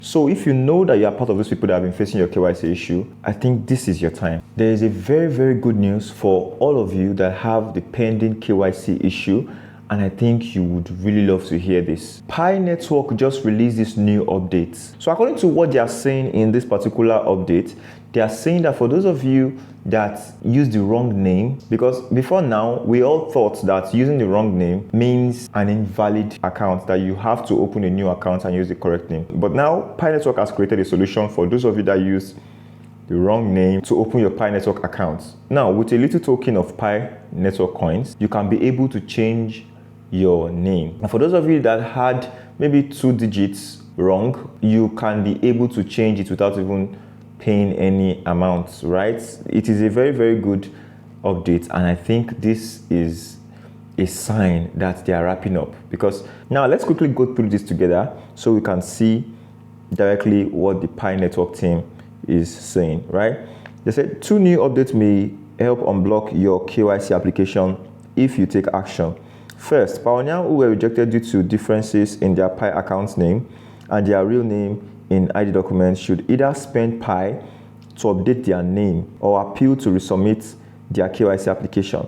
So if you know that you are part of those people that have been facing your KYC issue, I think this is your time. There is a very, very good news for all of you that have the pending KYC issue, and I think you would really love to hear this. Pi Network just released this new update. So according to what they are saying in this particular update, they are saying that for those of you that use the wrong name, because before now, we all thought that using the wrong name means an invalid account, that you have to open a new account and use the correct name. But now, Pi Network has created a solution for those of you that use the wrong name to open your Pi Network account. Now, with a little token of Pi Network coins, you can be able to change your name. And for those of you that had maybe 2 digits wrong, you can be able to change it without even paying any amount, right? It is a very, very good update, and I think this is a sign that they are wrapping up. Because now let's quickly go through this together so we can see directly what the Pi Network team is saying, right? They said 2 new updates may help unblock your KYC application if you take action. First, pioneers who were rejected due to differences in their Pi account name and their real name in ID documents should either spend Pi to update their name or appeal to resubmit their KYC application.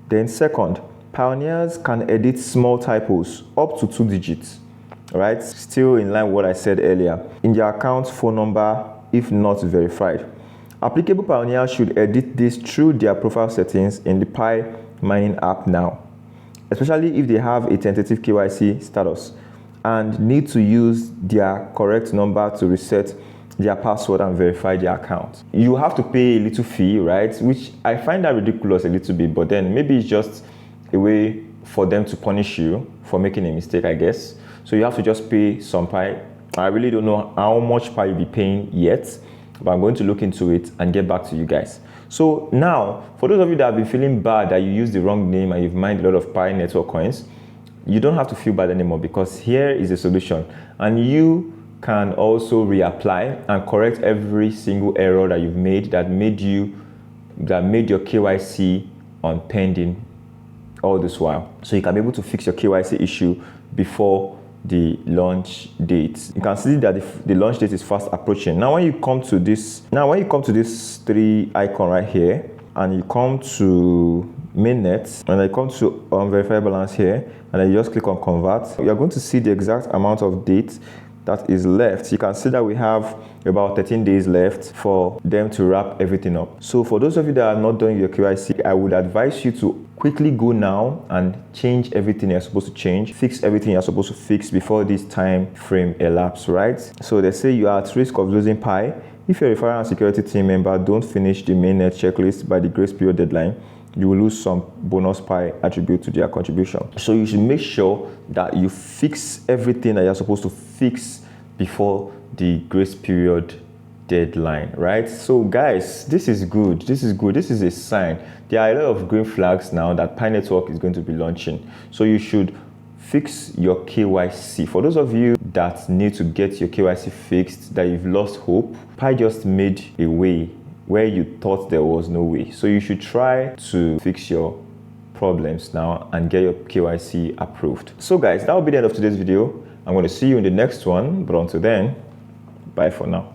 Then second, pioneers can edit small typos up to 2 digits, right? Still in line with what I said earlier, in their account phone number if not verified. Applicable pioneers should edit this through their profile settings in the Pi mining app now, especially if they have a tentative KYC status and need to use their correct number to reset their password and verify their account. You have to pay a little fee, right? Which I find that ridiculous a little bit, but then maybe it's just a way for them to punish you for making a mistake, I guess. So you have to just pay some Pi. I really don't know how much Pi you'll be paying yet, but I'm going to look into it and get back to you guys. So now, for those of you that have been feeling bad that you used the wrong name and you've mined a lot of Pi Network coins, you don't have to feel bad anymore, because here is a solution, and you can also reapply and correct every single error that you've made that made your KYC on pending all this while. So you can be able to fix your KYC issue before the launch date. You can see that the launch date is fast approaching. Now when you come to this 3 icon right here, and you come to mainnet, and I come to unverified balance here, and I just click on convert, you're going to see the exact amount of date that is left. You can see that we have about 13 days left for them to wrap everything up. So for those of you that are not doing your KYC, I would advise you to quickly go now and change everything you're supposed to change, fix everything you're supposed to fix before this time frame elapses, right? So they say you are at risk of losing Pi if your referral and security team member don't finish the mainnet checklist by the grace period deadline. You will lose some bonus Pi attribute to their contribution. So you should make sure that you fix everything that you're supposed to fix before the grace period deadline, right? So guys, this is good. This is good. This is a sign. There are a lot of green flags now that Pi Network is going to be launching. So you should fix your KYC. For those of you that need to get your KYC fixed, that you've lost hope, Pi just made a way where you thought there was no way. So you should try to fix your problems now and get your KYC approved. So guys, that will be the end of today's video. I'm going to see you in the next one, but until then, bye for now.